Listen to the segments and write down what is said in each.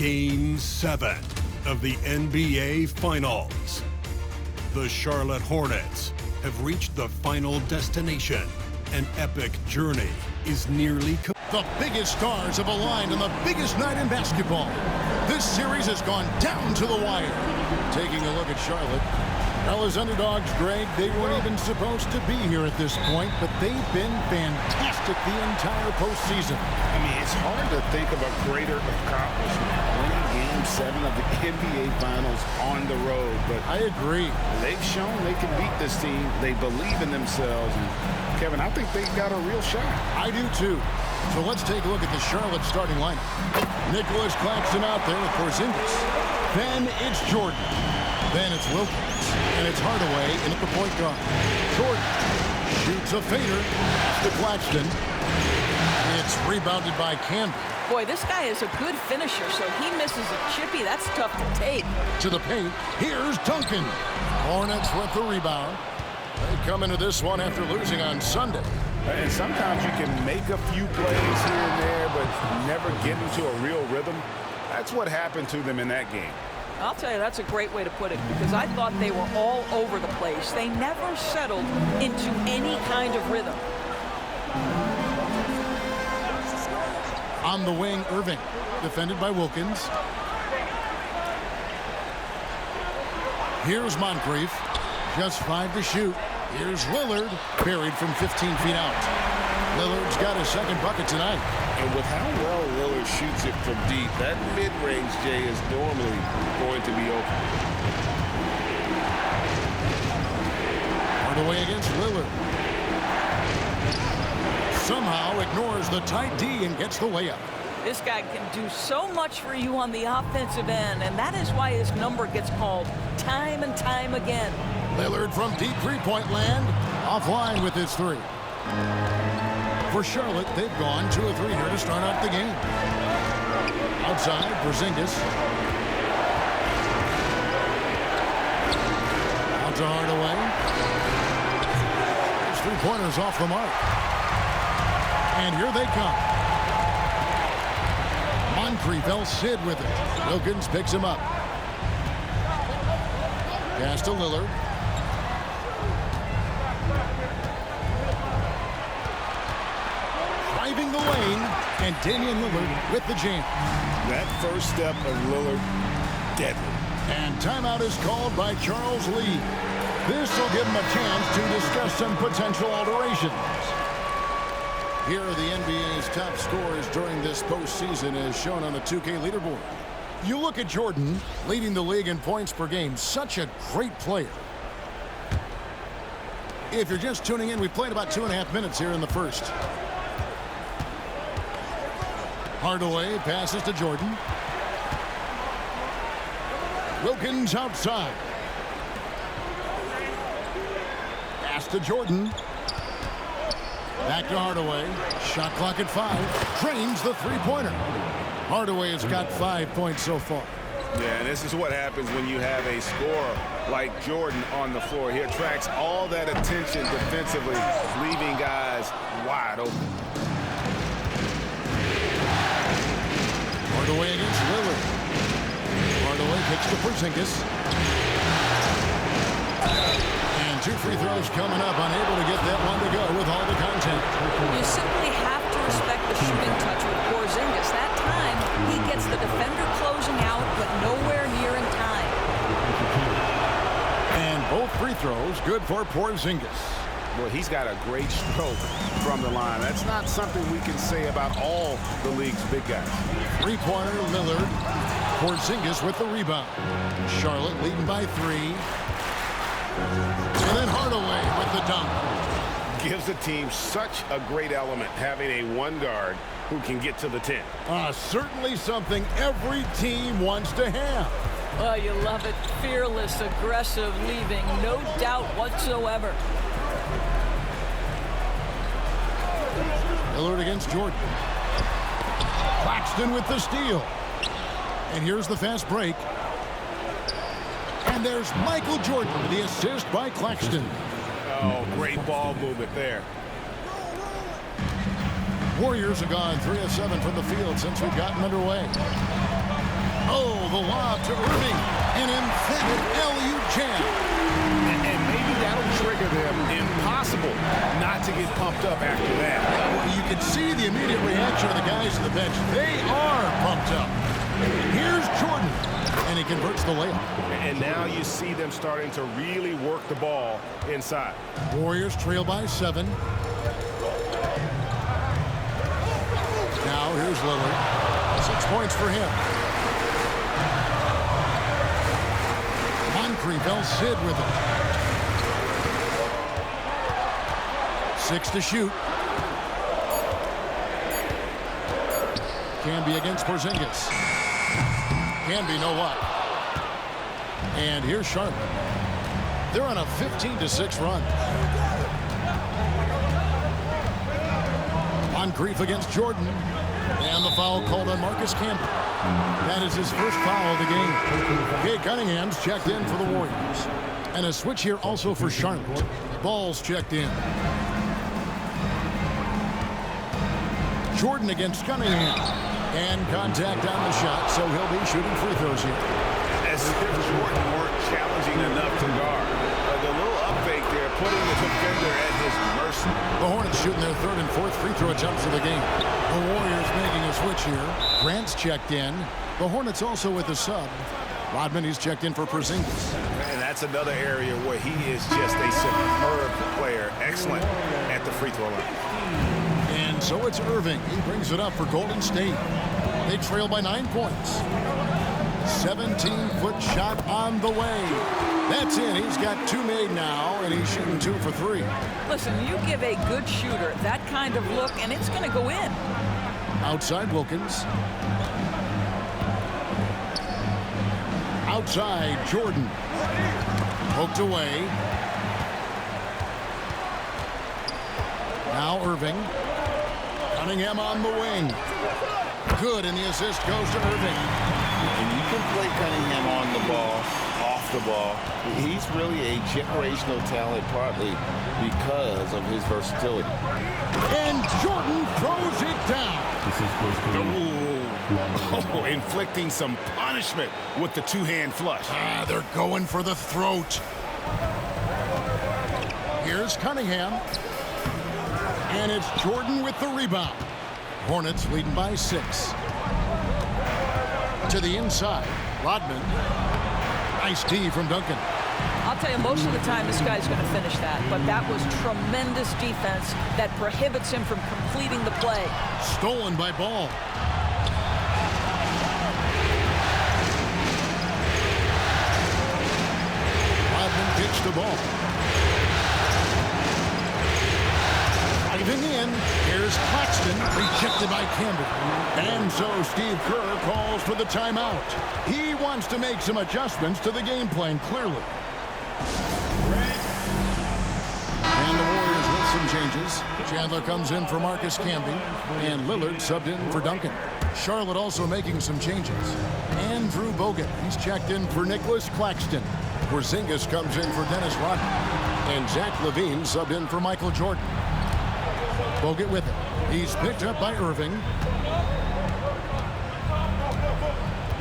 Game 7 of the NBA Finals. The Charlotte Hornets have reached the final destination. An epic journey is nearly complete. The biggest stars have aligned on the biggest night in basketball. This series has gone down to the wire. Taking a look at Charlotte. Well, as underdogs, Greg, they weren't even supposed to be here at this point, but they've been fantastic the entire postseason. I mean, it's hard to think of a greater accomplishment. Winning Game 7 of the NBA Finals on the road. But I agree. They've shown they can beat this team. They believe in themselves. And Kevin, I think they've got a real shot. I do too. So let's take a look at the Charlotte starting lineup. Nicholas Claxton out there with Porzingis. Then it's Jordan. Then it's Wilkins. And it's Hardaway in at the point guard. Jordan shoots a fader to Claxton. It's rebounded by Camby. Boy, this guy is a good finisher, so he misses a chippy. That's tough to take. To the paint. Here's Duncan. Hornets with the rebound. They come into this one after losing on Sunday. And sometimes you can make a few plays here and there, but never get into a real rhythm. That's what happened to them in that game. I'll tell you, that's a great way to put it, because I thought they were all over the place. They never settled into any kind of rhythm. On the wing, Irving, defended by Wilkins. Here's Moncrief, just 5 to shoot. Here's Lillard, buried from 15 feet out. Lillard's got his second bucket tonight. And with how well Lillard shoots it from deep, that mid-range, Jay, is normally going to be open. Hardaway against Lillard. Somehow ignores the tight D and gets the layup. This guy can do so much for you on the offensive end, and that is why his number gets called time and time again. Lillard from deep three-point land, offline with his three. For Charlotte, they've gone 2 of 3 here to start out the game. Outside, Porzingis. Out to Hardaway. His 3-pointers off the mark. And here they come. Moncrief, El Cid with it. Wilkins picks him up. Pass to Lillard. Driving the lane, and Damian Lillard with the jam. That first step of Lillard, deadly. And timeout is called by Charles Lee. This will give him a chance to discuss some potential alterations. Here are the NBA's top scorers during this postseason as shown on the 2K leaderboard. You look at Jordan, leading the league in points per game. Such a great player. If you're just tuning in, we've played about 2.5 minutes here in the first. Hardaway passes to Jordan. Wilkins outside. Pass to Jordan. Back to Hardaway. Shot clock at 5. Drains the three-pointer. Hardaway has got 5 points so far. Yeah, and this is what happens when you have a scorer like Jordan on the floor. He attracts all that attention defensively, leaving guys wide open. Hardaway against Lillard. Hardaway kicks to Porzingis. And 2 free throws coming up. Unable to get that one to go with all the content. You simply have to respect the shooting touch with Porzingis. That time, he gets the defender closing out, but nowhere near in time. And both free throws good for Porzingis. Well, he's got a great stroke from the line. That's not something we can say about all the league's big guys. Three-pointer, Lillard. Porzingis with the rebound. Charlotte leading by 3. And then Hardaway with the dunk. Gives the team such a great element, having a one guard who can get to the 10. Certainly something every team wants to have. Oh, you love it. Fearless, aggressive, leaving no doubt whatsoever. Lillard against Jordan. Claxton with the steal. And here's the fast break. And there's Michael Jordan, the assist by Claxton. Oh, great ball movement there. Warriors have gone 3 of 7 from the field since we've gotten underway. The lob to Irving. An emphatic LU jam. And maybe that'll trigger them. Impossible not to get pumped up after that. You can see the immediate reaction of the guys on the bench. They are pumped up. Here's Jordan, and he converts the layup. And now you see them starting to really work the ball inside. Warriors trail by 7. Now here's Lillard. 6 points for him. Moncrief Sid with it. 6 to shoot. Camby against Porzingis. Camby, no luck. And here's Charlotte. They're on a 15-6 run. Moncrief against Jordan. And the foul called on Marcus Camby. That is his first foul of the game. Kate Cunningham's checked in for the Warriors. And a switch here also for Charlotte. Ball's checked in. Jordan against Cunningham. And contact on the shot, so he'll be shooting free throws here. As if Jordan weren't challenging enough to guard. The little up fake there, putting the defender at his mercy. The Hornets shooting their 3rd and 4th free throw attempts of the game. The Warriors making a switch here. Grant's checked in. The Hornets also with a sub. Rodman, he's checked in for Porzingis. And that's another area where he is just a superb player. Excellent at the free throw line. And so it's Irving. He brings it up for Golden State. They trail by 9 points. 17-foot shot on the way. That's in. He's got 2 made now, and he's shooting 2 for 3. Listen, you give a good shooter that kind of look, and it's going to go in. Outside Wilkins. Outside Jordan. Poked away. Now Irving. Cunningham on the wing. Good, and the assist goes to Irving. And you can play Cunningham on the ball, off the ball. He's really a generational talent, partly because of his versatility. And Jordan throws it down. Oh, inflicting some punishment with the 2-hand flush. They're going for the throat. Here's Cunningham. And it's Jordan with the rebound. Hornets leading by 6. To the inside. Rodman. Nice D from Duncan. I'll tell you, most of the time this guy's going to finish that, but that was tremendous defense that prohibits him from completing the play. Stolen by Ball. Rodman kicks the ball. Driving in, here's Claxton, rejected by Campbell. And so Steve Kerr calls for the timeout. He wants to make some adjustments to the game plan, clearly. And the Warriors with some changes. Chandler comes in for Marcus Camby, and Lillard subbed in for Duncan. Charlotte also making some changes. Andrew Bogut, he's checked in for Nicholas Claxton. Porzingis comes in for Dennis Rodman. And Zach LaVine subbed in for Michael Jordan. Bogut with it. He's picked up by Irving.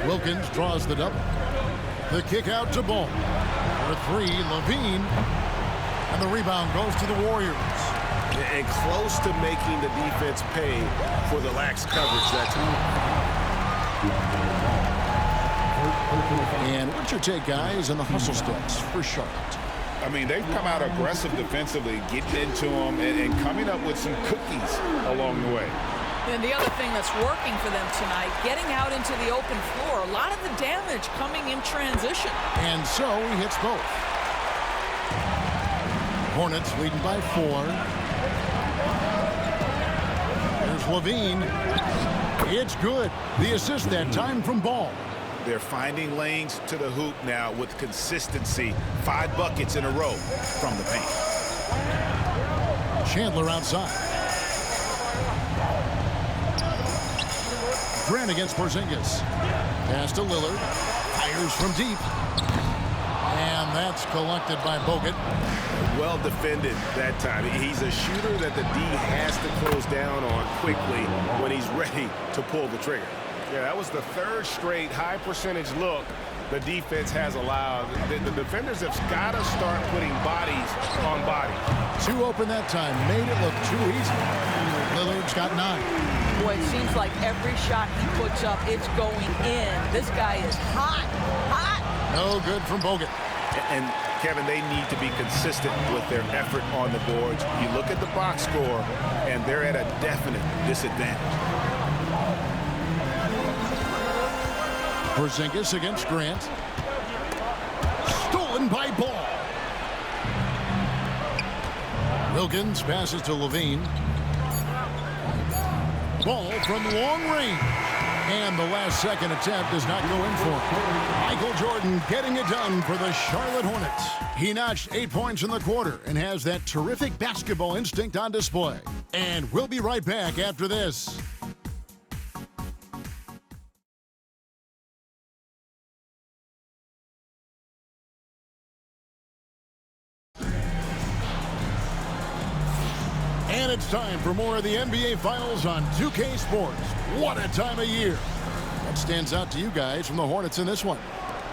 Wilkins draws the double. The kick out to Ball. For 3, LaVine. And the rebound goes to the Warriors. And close to making the defense pay for the lax coverage that time. And what's your take, guys, on the hustle steps for Charlotte? I mean, they've come out aggressive defensively, getting into them and coming up with some cookies along the way. And the other thing that's working for them tonight, getting out into the open floor, a lot of the damage coming in transition. And so he hits both. Hornets leading by 4. There's LaVine. It's good. The assist that time from Ball. They're finding lanes to the hoop now with consistency. 5 buckets in a row from the paint. Chandler outside. Grant against Porzingis. Pass to Lillard. Fires from deep. And that's collected by Bogut. Well defended that time. He's a shooter that the D has to close down on quickly when he's ready to pull the trigger. Yeah, that was the third straight high percentage look the defense has allowed. The defenders have got to start putting bodies on bodies. Too open that time. Made it look too easy. Lillard's got 9. Boy, it seems like every shot he puts up, it's going in. This guy is hot, hot. No good from Bogut. And, Kevin, they need to be consistent with their effort on the boards. You look at the box score, and they're at a definite disadvantage. Porzingis against Grant. Stolen by Ball. Wilkins passes to Levine. Ball from long range. And the last second attempt does not go in for him. Michael Jordan getting it done for the Charlotte Hornets. He notched 8 points in the quarter and has that terrific basketball instinct on display. And we'll be right back after this. And it's time for more of the NBA Finals on 2K Sports. What a time of year. What stands out to you guys from the Hornets in this one?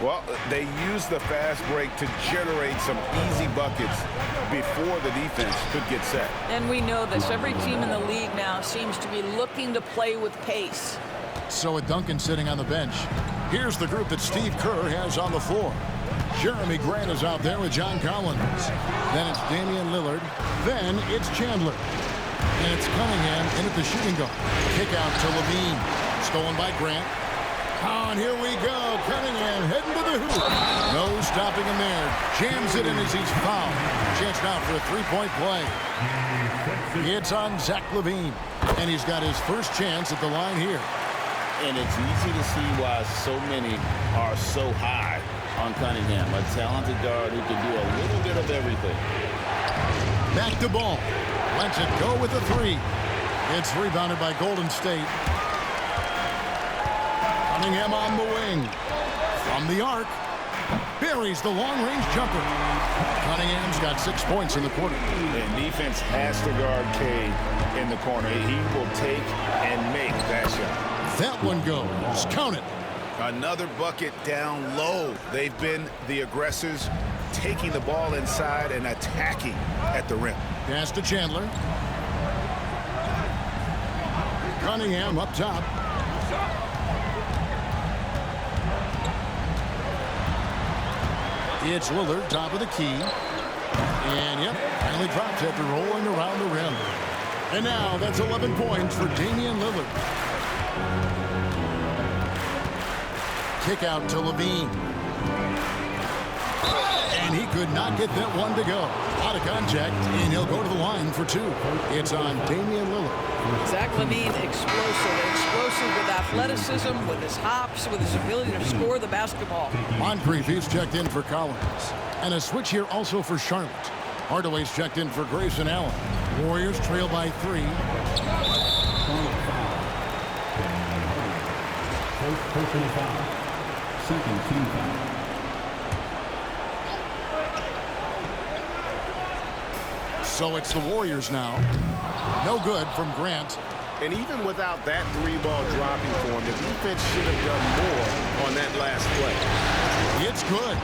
Well, they used the fast break to generate some easy buckets before the defense could get set. And we know this. Every team in the league now seems to be looking to play with pace. So with Duncan sitting on the bench, here's the group that Steve Kerr has on the floor. Jeremy Grant is out there with John Collins. Then it's Damian Lillard. Then it's Chandler. And it's Cunningham in at the shooting guard. Kick out to Levine. Stolen by Grant. Oh, and here we go. Cunningham heading to the hoop. No stopping him there. Jams it in as he's fouled. Chance now for a three-point play. It's on Zach LaVine. And he's got his first chance at the line here. And it's easy to see why so many are so high on Cunningham. A talented guard who can do a little bit of everything. Back to Ball. Lets it go with a three. It's rebounded by Golden State. Cunningham on the wing. From the arc. Buries the long-range jumper. Cunningham's got 6 points in the quarter. And defense has to guard Cade in the corner. He will take and make that shot. That one goes. Count it. Another bucket down low. They've been the aggressors, taking the ball inside and attacking at the rim. Pass to Chandler. Cunningham up top. It's Lillard, top of the key. And, yep, finally drops after rolling around the rim. And now that's 11 points for Damian Lillard. Kick out to Levine. And he could not get that one to go. Out of contact, and he'll go to the line for 2. It's on Damian Lillard. Zach LaVine, explosive with athleticism, with his hops, with his ability to score the basketball. Moncrief, he's checked in for Collins. And a switch here also for Charlotte. Hardaway's checked in for Grayson Allen. Warriors trail by 3. Personal foul. Second team foul. So it's the Warriors now. No good from Grant. And even without that 3-ball dropping for him, the defense should have done more on that last play. It's good.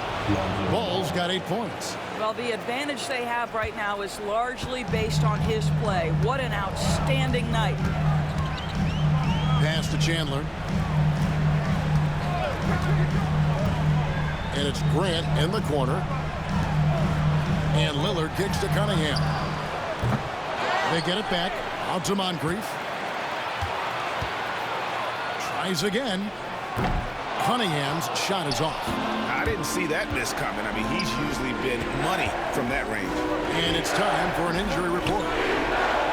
Ball's got 8 points. Well, the advantage they have right now is largely based on his play. What an outstanding night. Pass to Chandler. And it's Grant in the corner. And Lillard kicks to Cunningham. They get it back. Out to Moncrief. Tries again. Cunningham's shot is off. I didn't see that miss coming. I mean, he's usually been money from that range. And it's time for an injury report.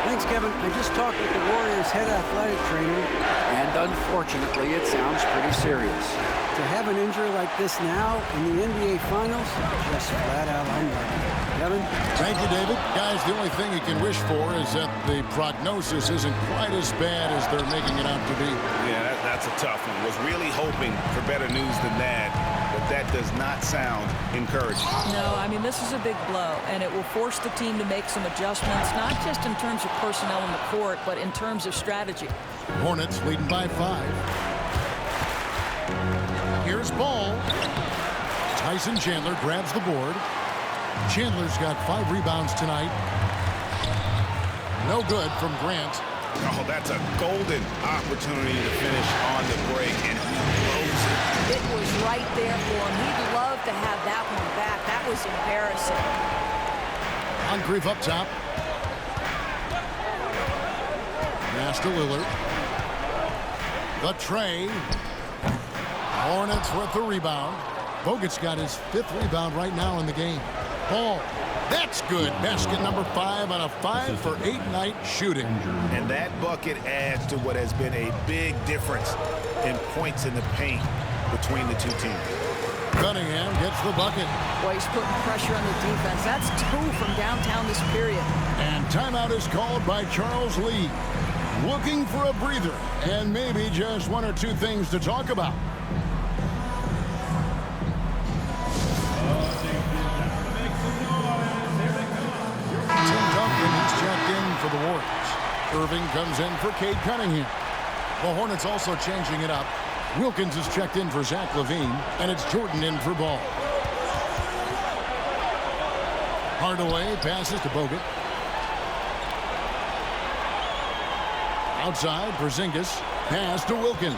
Thanks, Kevin. I just talked with the Warriors' head athletic trainer, and unfortunately, it sounds pretty serious. To have an injury like this now in the NBA Finals, just flat out unlucky. Kevin? Thank you, David. Guys, the only thing you can wish for is that the prognosis isn't quite as bad as they're making it out to be. Yeah, that's a tough one. Was really hoping for better news than that, but that does not sound encouraging. No, I mean, this is a big blow, and it will force the team to make some adjustments, not just in terms of personnel in the court, but in terms of strategy. Hornets leading by 5. Here's Ball. Tyson Chandler grabs the board. Chandler's got 5 rebounds tonight. No good from Grant. Oh, that's a golden opportunity to finish on the break, and he blows it. It was right there for him. He'd love to have that one back. That was embarrassing. Moncrief up top. Pass to Lillard. The tray. Hornets with the rebound. Bogut's got his 5th rebound right now in the game. Ball. That's good. Basket number 5 on a 5-for-8 night shooting. And that bucket adds to what has been a big difference in points in the paint between the two teams. Cunningham gets the bucket. Boy, he's putting pressure on the defense. That's 2 from downtown this period. And timeout is called by Charles Lee. Looking for a breather and maybe just 1 or 2 things to talk about. For the Warriors. Irving comes in for Cade Cunningham. The Hornets also changing it up. Wilkins is checked in for Zach LaVine, and it's Jordan in for Ball. Hardaway passes to Bogut. Outside, Porzingis. Pass to Wilkins.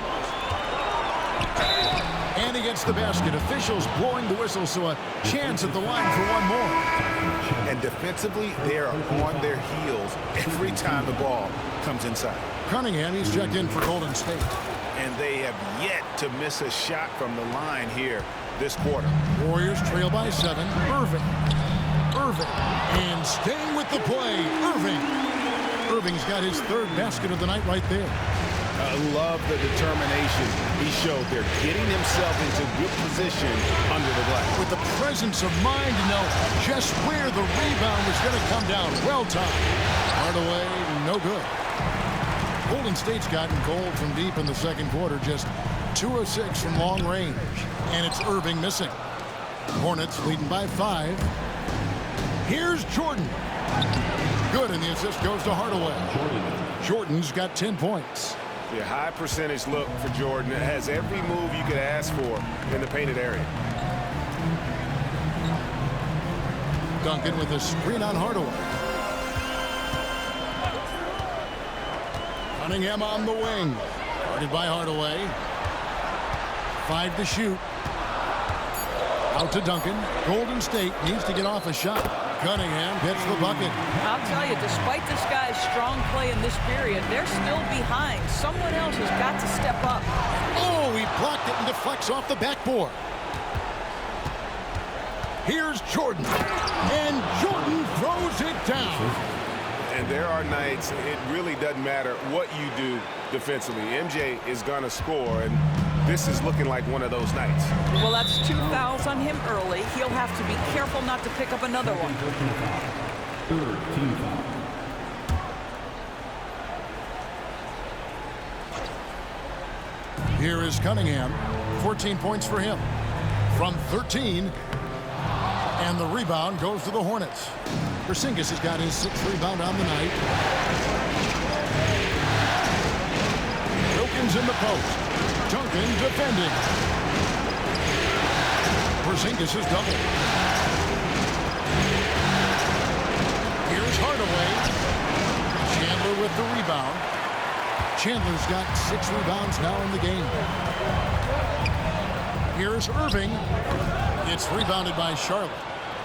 And he gets the basket. Officials blowing the whistle, so a chance at the line for one more. And defensively, they are on their heels every time the ball comes inside. Cunningham, he's checked in for Golden State. And they have yet to miss a shot from the line here this quarter. Warriors trail by 7. Irving. And staying with the play, Irving. Irving's got his 3rd basket of the night right there. I love the determination he showed there, getting himself into good position under the glass. With the presence of mind to know just where the rebound was going to come down. Well timed. Hardaway, no good. Golden State's gotten cold from deep in the second quarter, just 2 of 6 from long range. And it's Irving missing. Hornets leading by 5. Here's Jordan. Good, and the assist goes to Hardaway. Jordan's got 10 points. A high percentage look for Jordan. It has every move you could ask for in the painted area. Duncan with a screen on Hardaway. Cunningham on the wing. Guarded by Hardaway. 5 to shoot. Out to Duncan. Golden State needs to get off a shot. Cunningham gets the bucket. I'll tell you, despite this guy's strong play in this period, they're still behind. Someone else has got to step up. Oh, he blocked it and deflects off the backboard. Here's Jordan. And Jordan throws it down. And there are nights it really doesn't matter what you do defensively. MJ is going to score, and this is looking like one of those nights. Well, that's 2 fouls on him early. He'll have to be careful not to pick up another one. 3rd team foul. Here is Cunningham. 14 points for him. From 13. And the rebound goes to the Hornets. Porzingis has got his 6th rebound on the night. Wilkins in the post. Duncan defending. Porzingis is double. Here's Hardaway. Chandler with the rebound. Chandler's got 6 rebounds now in the game. Here's Irving. It's rebounded by Charlotte.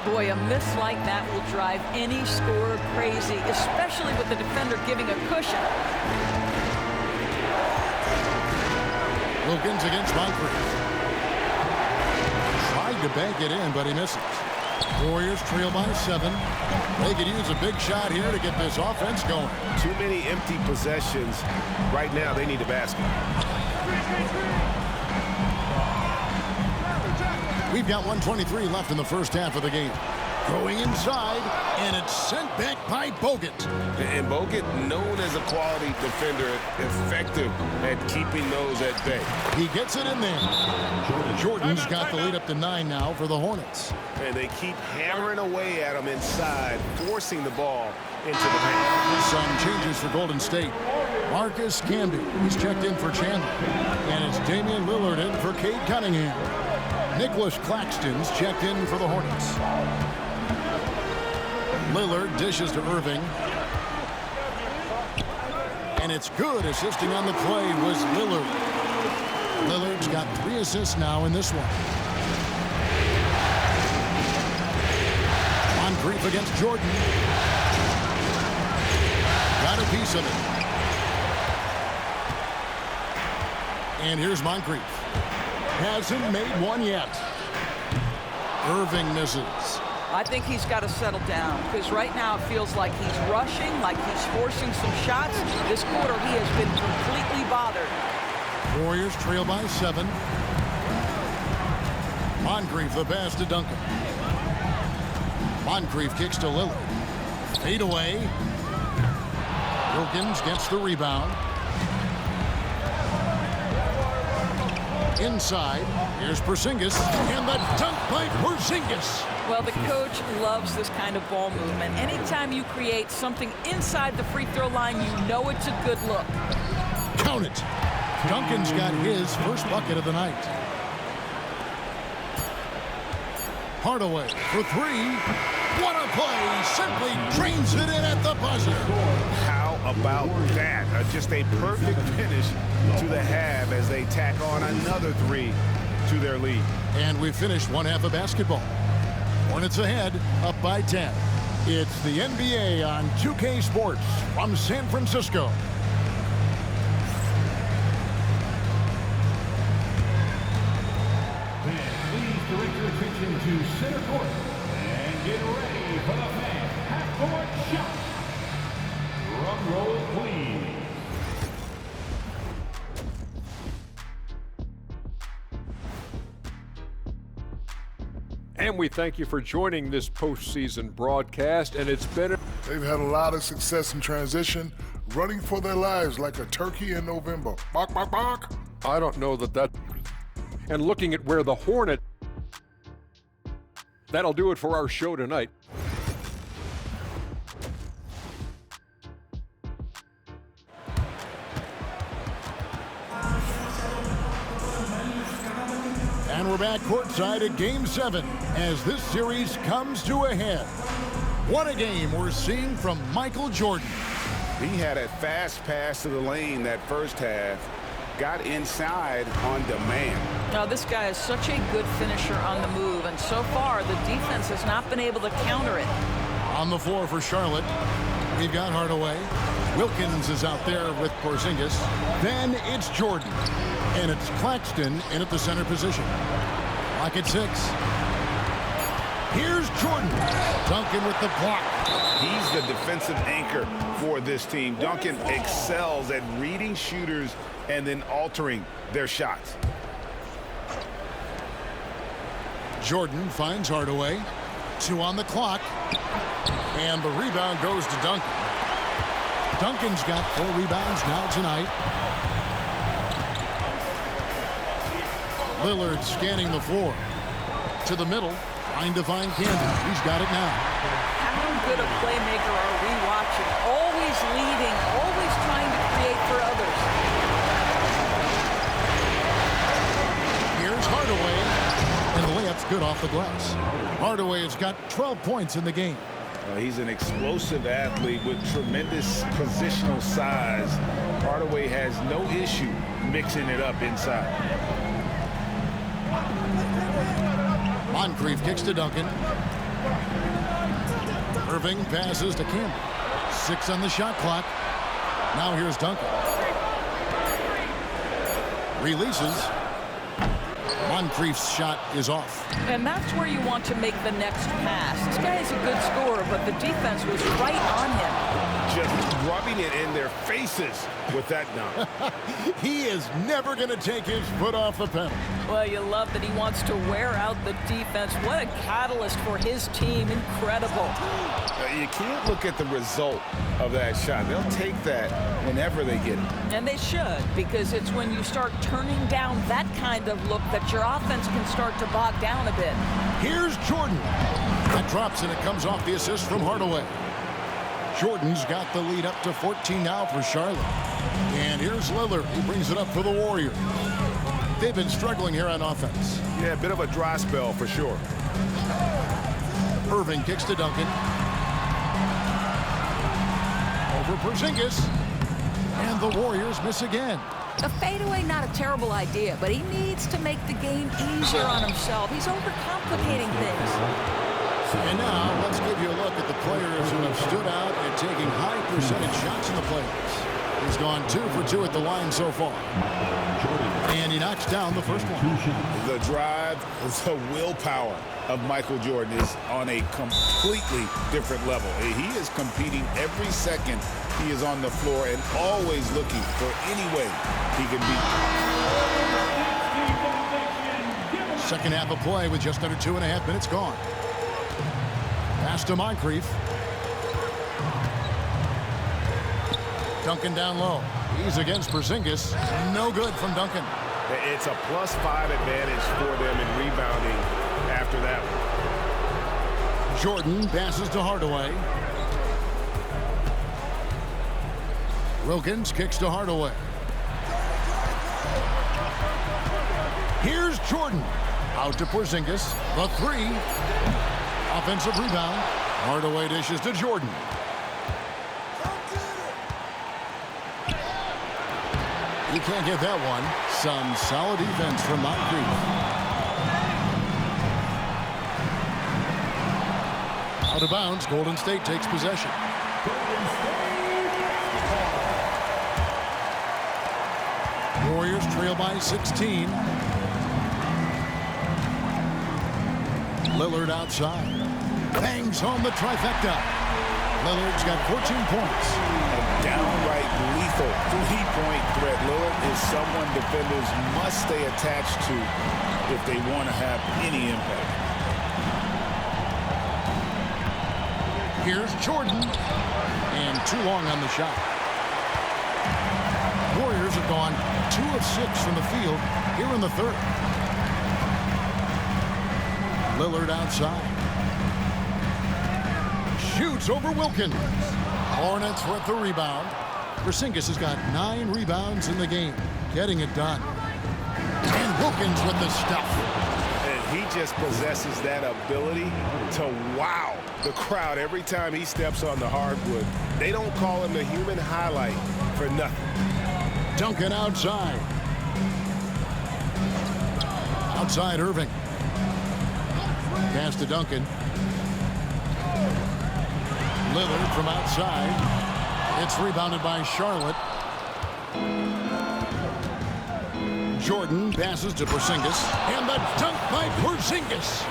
Boy, a miss like that will drive any scorer crazy, especially with the defender giving a cushion. Wilkins against Moncrief. Tried to bank it in, but he misses. Warriors trail by 7. They could use a big shot here to get this offense going. Too many empty possessions. Right now, they need a basket. We've got 1:23 left in the first half of the game. Going inside, and it's sent back by Bogut. And Bogut, known as a quality defender, effective at keeping those at bay. He gets it in there. Jordan's got the lead up to 9 now for the Hornets. And they keep hammering away at him inside, forcing the ball into the paint. Some changes for Golden State. Marcus Camby, he's checked in for Chandler. And it's Damian Lillard in for Cade Cunningham. Nicholas Claxton's checked in for the Hornets. Lillard dishes to Irving. And it's good. Assisting on the play was Lillard. Lillard's got 3 assists now in this one. Moncrief against Jordan. Got a piece of it. And here's Moncrief. Hasn't made one yet. Irving misses. I think he's got to settle down because right now it feels like he's rushing, like he's forcing some shots. This quarter he has been completely bothered. Warriors trail by 7. Moncrief the pass to Duncan. Moncrief kicks to Lillard. Fade away. Wilkins gets the rebound. Inside, here's Porzingis, and the dunk by Porzingis. Well, the coach loves this kind of ball movement. Anytime you create something inside the free throw line, you know it's a good look. Count it. Duncan's got his first bucket of the night. Hardaway for 3. What a play! Simply drains it in at the buzzer. How about that? Just a perfect finish to the half as they tack on another 3 to their lead. And we finished one half of basketball. Hornets ahead, up by 10. It's the NBA on 2K Sports from San Francisco. Please direct your attention to center court and get ready for the fast half-court shot. Drum roll, please. And we thank you for joining this postseason broadcast, and it's been They've had a lot of success in transition, running for their lives like a turkey in November. Bark, bark, bark. I don't know that. And looking at where the Hornet, that'll do it for our show tonight. And we're back courtside at Game 7 as this series comes to a head. What a game we're seeing from Michael Jordan. He had a fast pass to the lane that first half. Got inside on demand. Now, this guy is such a good finisher on the move, and so far the defense has not been able to counter it. On the floor for Charlotte, we've got Hardaway. Wilkins is out there with Porzingis. Then it's Jordan. And it's Claxton in at the center position. Clock at 6. Here's Jordan. Duncan with the block. He's the defensive anchor for this team. Duncan excels at reading shooters and then altering their shots. Jordan finds Hardaway. 2 on the clock. And the rebound goes to Duncan. Duncan's got 4 rebounds now tonight. Lillard scanning the floor. To the middle. Trying to find Camby. He's got it now. How good a playmaker are we watching? Always leading, always trying to create for others. Here's Hardaway. And the layup's good off the glass. Hardaway has got 12 points in the game. He's an explosive athlete with tremendous positional size. Hardaway has no issue mixing it up inside. Moncrief kicks to Duncan. Irving passes to Campbell. 6 on the shot clock. Now here's Duncan. Releases. Moncrief's shot is off. And that's where you want to make the next pass. This guy is a good scorer, but the defense was right on him. Just rubbing it in their faces with that dunk. He is never going to take his foot off the pedal. Well, you love that he wants to wear out the defense. What a catalyst for his team. Incredible. You can't look at the result of that shot. They'll take that whenever they get it. And they should, because it's when you start turning down that kind of look that your offense can start to bog down a bit. Here's Jordan. That drops and it comes off the assist from Hardaway. Jordan's got the lead up to 14 now for Charlotte. And here's Lillard. He brings it up for the Warriors. They've been struggling here on offense. Yeah, a bit of a dry spell for sure. Irving kicks to Duncan. Over Porzingis. And the Warriors miss again. A fadeaway, not a terrible idea, but he needs to make the game easier on himself. He's overcomplicating things. And now let's give you a look at the players who have stood out and taking high percentage shots in the playoffs. He's gone 2 for 2 at the line so far. And he knocks down the first one. The drive, the willpower of Michael Jordan is on a completely different level. He is competing every second he is on the floor and always looking for any way he can beat. Second half of play with just under 2.5 minutes gone. Pass to Moncrief. Duncan down low. He's against Porzingis. No good from Duncan. It's a +5 advantage for them in rebounding after that one. Jordan passes to Hardaway. Wilkins kicks to Hardaway. Here's Jordan. Out to Porzingis. The 3. Offensive rebound. Hardaway dishes to Jordan. He can't get that one. Some solid defense from Moncrief. Out of bounds. Golden State takes possession. Warriors trail by 16. Lillard outside. Bangs home the trifecta. Lillard's got 14 points. A downright lethal three-point threat. Lillard is someone defenders must stay attached to if they want to have any impact. Here's Jordan. And too long on the shot. Warriors have gone 2 of 6 from the field here in the third. Lillard outside. Shoots over Wilkins. Hornets with the rebound. Porzingis has got 9 rebounds in the game. Getting it done. And Wilkins with the stuff. And he just possesses that ability to wow the crowd every time he steps on the hardwood. They don't call him the human highlight for nothing. Duncan outside. Outside Irving. Pass to Duncan. Lillard from outside. It's rebounded by Charlotte. Jordan passes to Porzingis. And the dunk by Porzingis.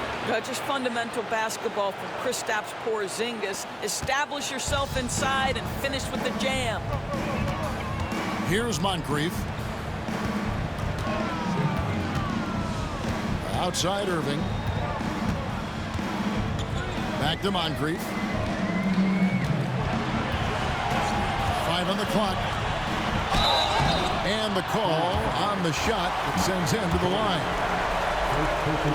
Just fundamental basketball from Kristaps Porzingis. Establish yourself inside and finish with the jam. Here's Moncrief. Outside Irving. Back to Moncrief. 5 on the clock. And the call on the shot that sends him to the line.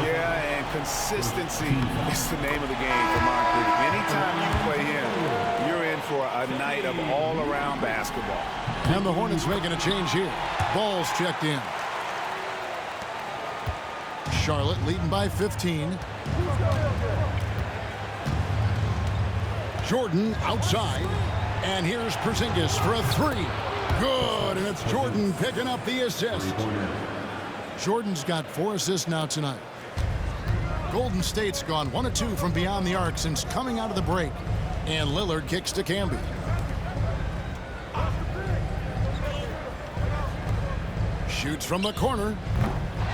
Yeah, and consistency is the name of the game for Moncrief. Anytime you play him, you're in for a night of all-around basketball. And the Hornets making a change here. Ball's checked in. Charlotte leading by 15. Jordan outside. And here's Porzingis for a 3. Good, and it's Jordan picking up the assist. Jordan's got 4 assists now tonight. Golden State's gone 1 of 2 from beyond the arc since coming out of the break. And Lillard kicks to Camby. Shoots from the corner.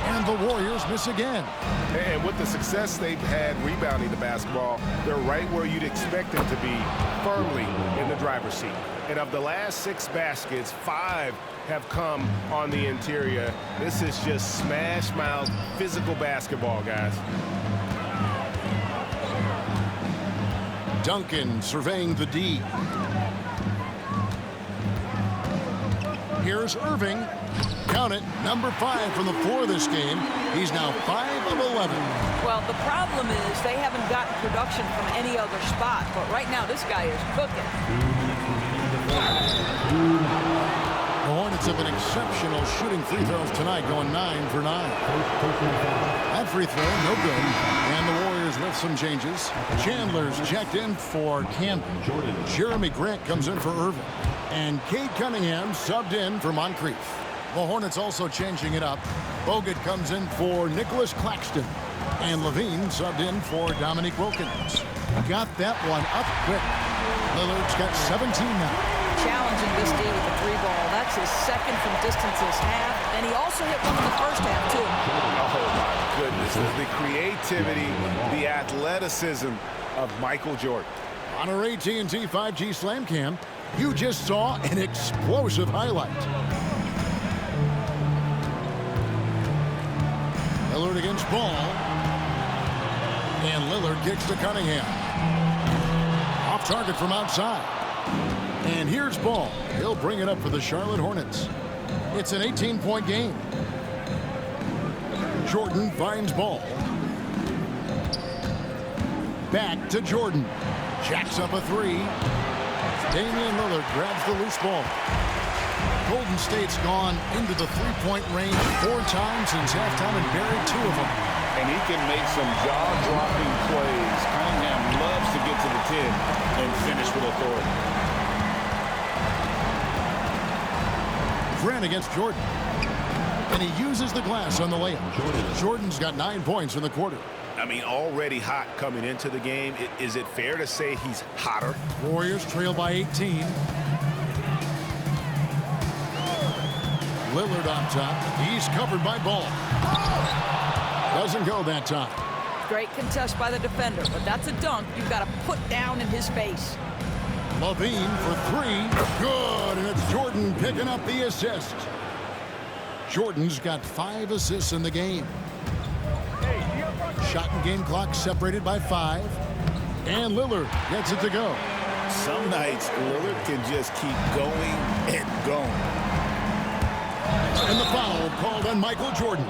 And the Warriors miss again. And with the success they've had rebounding the basketball, they're right where you'd expect them to be, firmly in the driver's seat. And of the last 6 baskets, 5 have come on the interior. This is just smash mouth physical basketball, guys. Duncan surveying the D. Here's Irving. Count it, number 5 from the floor this game. He's now 5 of 11. Well, the problem is they haven't gotten production from any other spot, but right now this guy is cooking. The Hornets have been exceptional shooting free throws tonight, going 9 for 9. That free throw, no good. And the Warriors with some changes. Chandler's checked in for Camden. Jeremy Grant comes in for Irvin. And Cade Cunningham subbed in for Moncrief. The Hornets also changing it up. Bogut comes in for Nicholas Claxton. And Levine subbed in for Dominique Wilkins. Got that one up quick. Lillard's got 17 now. Challenging this D with the 3-ball. That's his second from distance this half. And he also hit one in the first half, too. Oh, my goodness. The creativity, the athleticism of Michael Jordan. On our AT&T 5G Slam Cam, you just saw an explosive highlight. Lillard against Ball. And Lillard kicks to Cunningham. Off target from outside. And here's Ball. He'll bring it up for the Charlotte Hornets. It's an 18-point game. Jordan finds Ball. Back to Jordan. Jacks up a 3. Damian Lillard grabs the loose ball. Golden State's gone into the three-point range 4 times since halftime and buried 2 of them. And he can make some jaw-dropping plays. Cunningham loves to get to the 10 and finish with authority. Grant against Jordan. And he uses the glass on the layup. Jordan's got 9 points in the quarter. I mean, already hot coming into the game. Is it fair to say he's hotter? Warriors trail by 18. Lillard on top. He's covered by Ball. Doesn't go that time. Great contest by the defender, but that's a dunk you've got to put down in his face. Levine for 3. Good, and it's Jordan picking up the assist. Jordan's got 5 assists in the game. Shot and game clock separated by 5. And Lillard gets it to go. Some nights, Lillard can just keep going and going. And the foul called on Michael Jordan.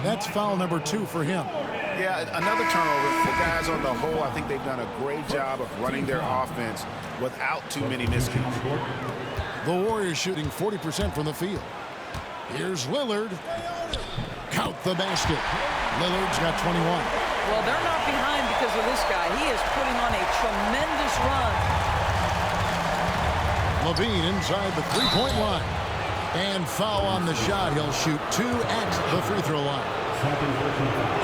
That's foul number 2 for him. Yeah, another turnover. The guys on the whole, I think they've done a great job of running their offense without too many miscues. The Warriors shooting 40% from the field. Here's Lillard. Count the basket. Lillard's got 21. Well, they're not behind because of this guy. He is putting on a tremendous run. Levine inside the three-point line. And foul on the shot. He'll shoot 2 at the free throw line.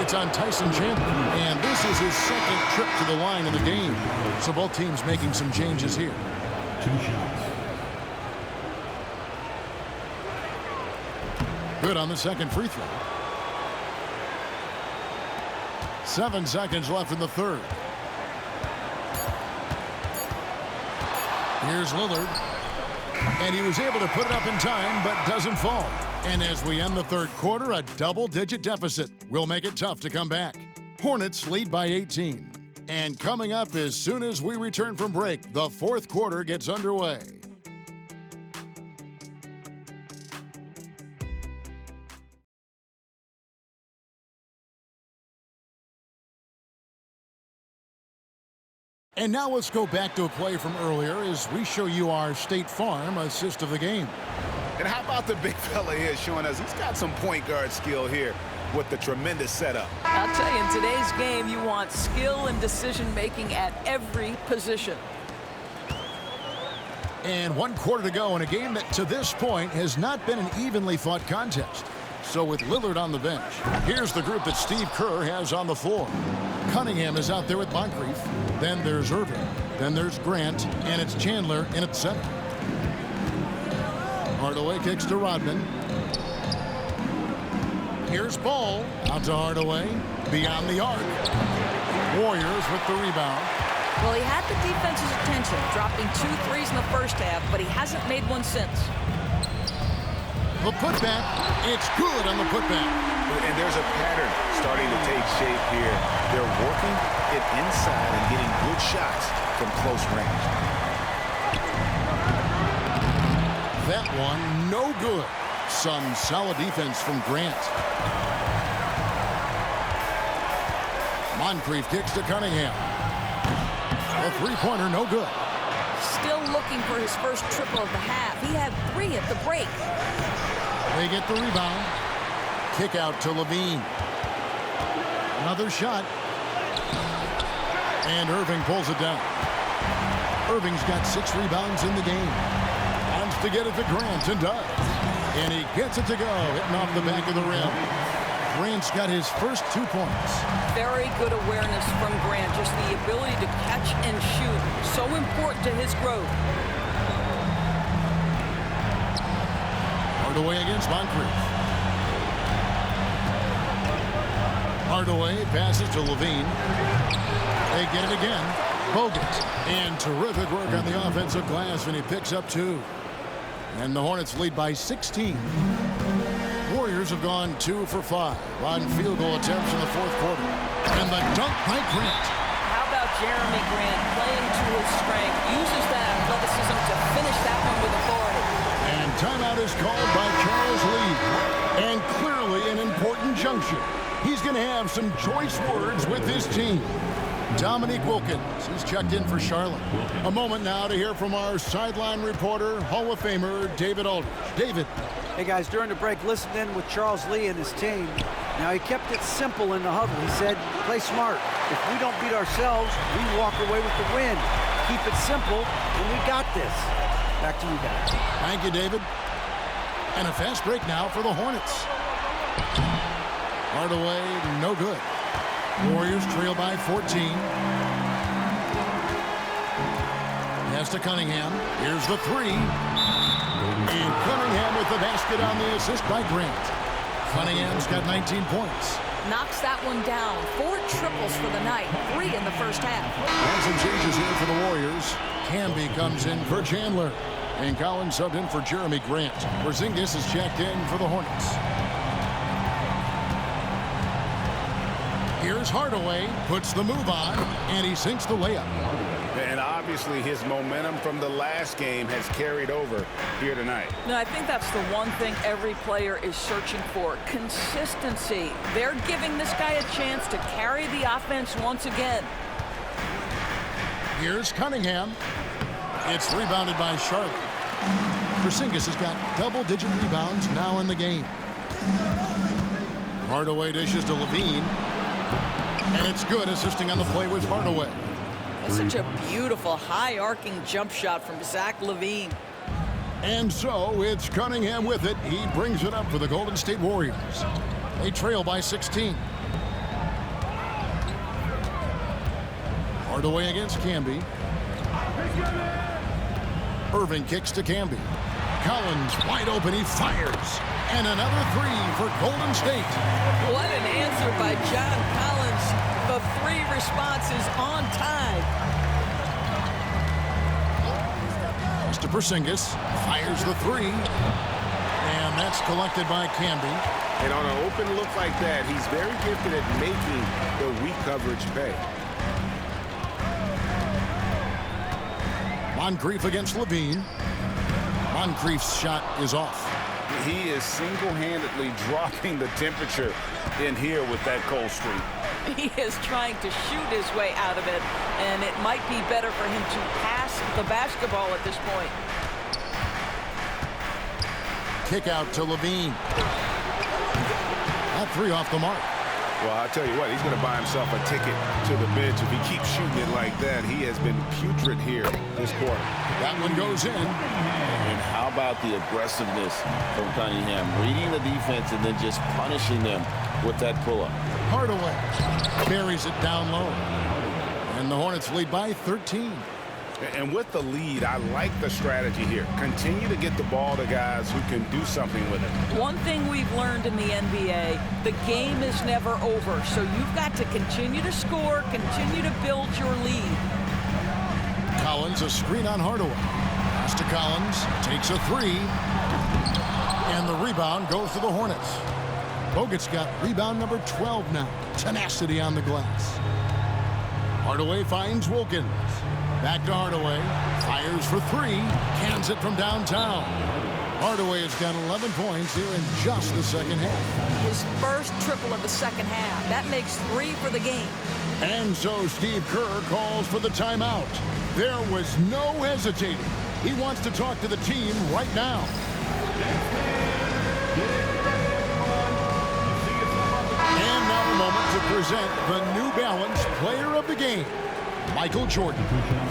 It's on Tyson Chandler. And this is his second trip to the line in the game. So both teams making some changes here. 2 shots. Good on the second free throw. 7 seconds left in the third. Here's Lillard. And he was able to put it up in time, but doesn't fall. And as we end the third quarter, a double-digit deficit will make it tough to come back. Hornets lead by 18. And coming up as soon as we return from break, the fourth quarter gets underway. And now let's go back to a play from earlier as we show you our State Farm assist of the game. And how about the big fella here showing us he's got some point guard skill here with the tremendous setup. I'll tell you, in today's game, you want skill and decision-making at every position. And 1 quarter to go in a game that to this point has not been an evenly fought contest. So with Lillard on the bench, here's the group that Steve Kerr has on the floor. Cunningham is out there with Moncrief. Then there's Irvin. Then there's Grant. And it's Chandler in at center. Hardaway kicks to Rodman. Here's Ball. Out to Hardaway. Beyond the arc. Warriors with the rebound. Well, he had the defense's attention, dropping 2 threes in the first half, but he hasn't made one since. The putback, it's good on the putback. And there's a pattern starting to take shape here. They're working it inside and getting good shots from close range. That one, no good. Some solid defense from Grant. Moncrief kicks to Cunningham. A three-pointer, no good. Still looking for his first triple of the half. He had 3 at the break. They get the rebound. Kick out to Levine. Another shot. And Irving pulls it down. Irving's got 6 rebounds in the game. Wants to get it to Grant and does. And he gets it to go, hitting off the back of the rim. Grant's got his first 2 points. Very good awareness from Grant. Just the ability to catch and shoot. So important to his growth. Hardaway against Moncrief. Hardaway passes to Levine. They get it again. Bogut. And terrific work on the offensive glass, and he picks up 2. And the Hornets lead by 16. Warriors have gone 2 for 5 on field goal attempts in the fourth quarter. And the dunk by Grant. How about Jeremy Grant playing to his strength? Uses that athleticism to finish that one with authority. And timeout is called by Charles Lee. And clearly an important juncture. He's going to have some choice words with his team. Dominique Wilkins is checked in for Charlotte. A moment now to hear from our sideline reporter, Hall of Famer David Aldridge. David. Hey guys, during the break, listened in with Charles Lee and his team. Now he kept it simple in the huddle. He said, play smart. If we don't beat ourselves, we walk away with the win. Keep it simple, and we got this. Back to you guys. Thank you, David. And a fast break now for the Hornets. Hardaway, no good. Warriors trail by 14. Pass to Cunningham. Here's the 3. And Cunningham with the basket on the assist by Grant. Cunningham's got 19 points. Knocks that one down. 4 triples for the night. 3 in the first half. And some changes here for the Warriors. Camby comes in for Chandler. And Collins subbed in for Jeremy Grant. Porzingis is checked in for the Hornets. Here's Hardaway, puts the move on, and he sinks the layup. And obviously his momentum from the last game has carried over here tonight. No, I think that's the one thing every player is searching for. Consistency. They're giving this guy a chance to carry the offense once again. Here's Cunningham. It's rebounded by Charlotte. Porzingis has got double-digit rebounds now in the game. Hardaway dishes to Levine. And it's good, assisting on the play with Hardaway. That's such a beautiful, high-arcing jump shot from Zach LaVine. And so it's Cunningham with it. He brings it up for the Golden State Warriors. They trail by 16. Hardaway against Camby. Irving kicks to Camby. Collins wide open, he fires. And another 3 for Golden State. What an answer by John Collins. The 3 responses on time. To Porzingis, fires the 3. And that's collected by Camby. And on an open look like that, he's very gifted at making the weak coverage pay. Moncrief against Levine. Moncrief's shot is off. He is single-handedly dropping the temperature in here with that cold streak. He is trying to shoot his way out of it, and it might be better for him to pass the basketball at this point. Kick out to Levine. That 3 off the mark. Well, I'll tell you what, he's going to buy himself a ticket to the bench if he keeps shooting it like that. He has been putrid here this quarter. That one goes in. And how about the aggressiveness from Cunningham? Reading the defense and then just punishing them with that pull-up. Hardaway buries it down low. And the Hornets lead by 13. And with the lead, I like the strategy here. Continue to get the ball to guys who can do something with it. One thing we've learned in the NBA, the game is never over. So you've got to continue to score, continue to build your lead. Collins, a screen on Hardaway. Pass to Collins, takes a 3. And the rebound goes to the Hornets. Bogut's got rebound number 12 now. Tenacity on the glass. Hardaway finds Wilkins. Back to Hardaway. Fires for 3. Cans it from downtown. Hardaway has got 11 points here in just the second half. His first triple of the second half. That makes 3 for the game. And so Steve Kerr calls for the timeout. There was no hesitating. He wants to talk to the team right now. And now a moment to present the New Balance Player of the Game, Michael Jordan.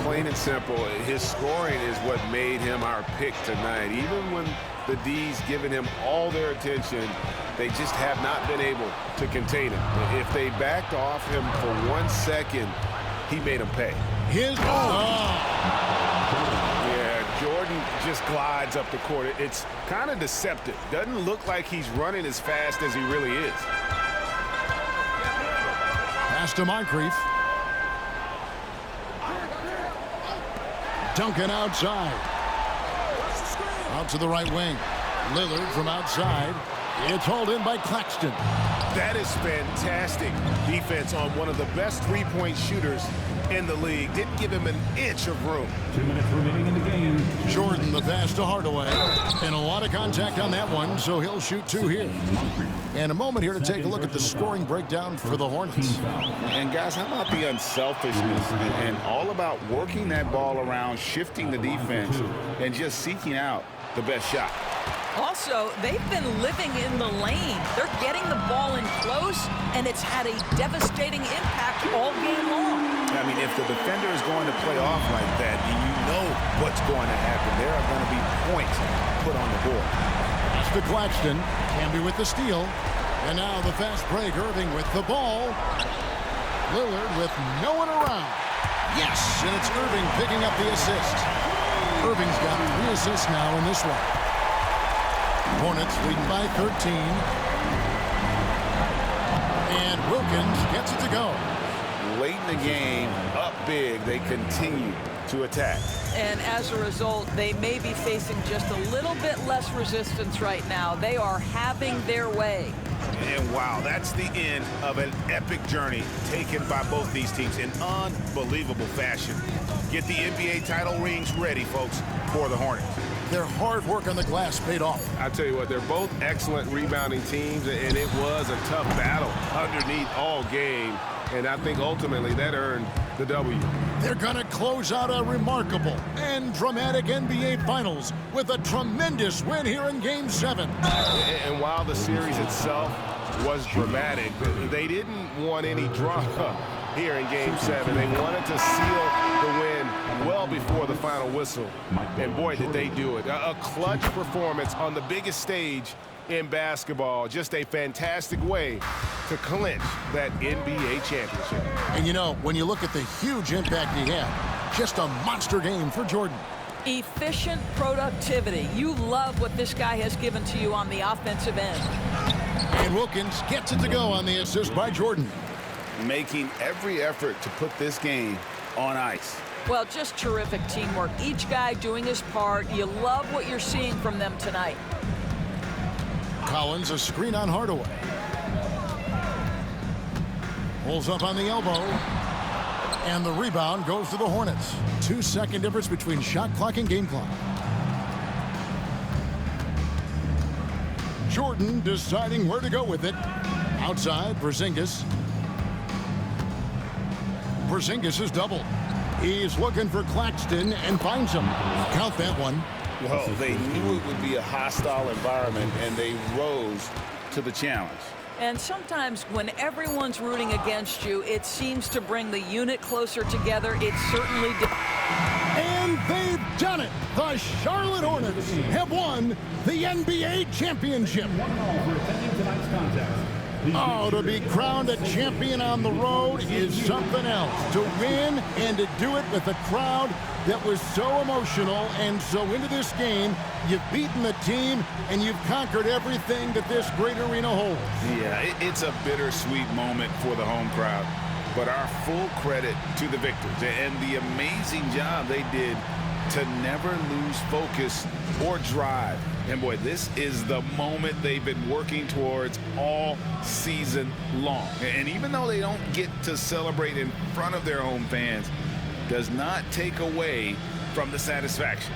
Plain and simple, his scoring is what made him our pick tonight. Even when the D's given him all their attention, they just have not been able to contain him. If they backed off him for 1 second, he made them pay. Yeah, Jordan just glides up the court. It's kind of deceptive. Doesn't look like he's running as fast as he really is. Pass to Moncrief. Duncan outside. Out to the right wing. Lillard from outside. It's hauled in by Claxton. That is fantastic defense on one of the best three-point shooters in the league. Didn't give him an inch of room. 2 minutes remaining in the game. Jordan the pass to Hardaway. And a lot of contact on that one, so he'll shoot 2 here. And a moment here to take a look at the scoring breakdown for the Hornets. And guys, how about the unselfishness and all about working that ball around, shifting the defense, and just seeking out the best shot. Also, they've been living in the lane. They're getting the ball in close, and it's had a devastating impact all game long. I mean, if the defender is going to play off like that, you know what's going to happen. There are going to be points put on the board. That's to Claxton. Camby with the steal. And now the fast break. Irving with the ball. Lillard with no one around. Yes, and it's Irving picking up the assist. Irving's got 3 assists now in this one. Hornets leading by 13. And Wilkins gets it to go. Late in the game, up big, they continue to attack. And as a result, they may be facing just a little bit less resistance right now. They are having their way. And wow, that's the end of an epic journey taken by both these teams in unbelievable fashion. Get the NBA title rings ready, folks, for the Hornets. Their hard work on the glass paid off. I tell you what, they're both excellent rebounding teams, and it was a tough battle underneath all game. And I think ultimately that earned the W. They're going to close out a remarkable and dramatic NBA Finals with a tremendous win here in Game 7. And while the series itself was dramatic, they didn't want any drama here in Game 7. They wanted to seal the win well before the final whistle. And boy, did they do it. A clutch performance on the biggest stage in basketball. Just a fantastic way to clinch that NBA championship. And you know, when you look at the huge impact he had, just a monster game for Jordan. Efficient productivity. You love what this guy has given to you on the offensive end. And Wilkins gets it to go on the assist by Jordan. Making every effort to put this game on ice. Well, just terrific teamwork. Each guy doing his part. You love what you're seeing from them tonight. Collins, a screen on Hardaway. Pulls up on the elbow. And the rebound goes to the Hornets. 2-second difference between shot clock and game clock. Jordan deciding where to go with it. Outside, Porzingis. Porzingis is doubled. He's looking for Claxton and finds him. Count that one. Well, they knew it would be a hostile environment, and they rose to the challenge. And sometimes when everyone's rooting against you, it seems to bring the unit closer together. It certainly did. And they've done it. The Charlotte Hornets have won the NBA championship. 1-0 for attending tonight's contest. Oh, to be crowned a champion on the road is something else. To win and to do it with a crowd that was so emotional and so into this game, you've beaten the team and you've conquered everything that this great arena holds. Yeah, it's a bittersweet moment for the home crowd. But our full credit to the victors and the amazing job they did to never lose focus or drive. And boy, this is the moment they've been working towards all season long. And even though they don't get to celebrate in front of their home fans, does not take away from the satisfaction.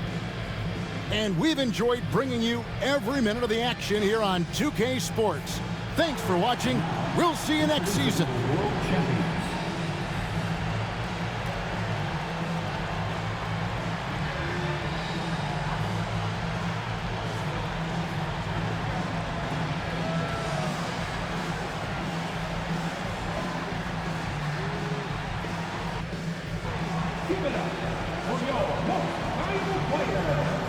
And we've enjoyed bringing you every minute of the action here on 2K Sports. Thanks for watching. We'll see you next season. World champions. Give it up for your most valuable player.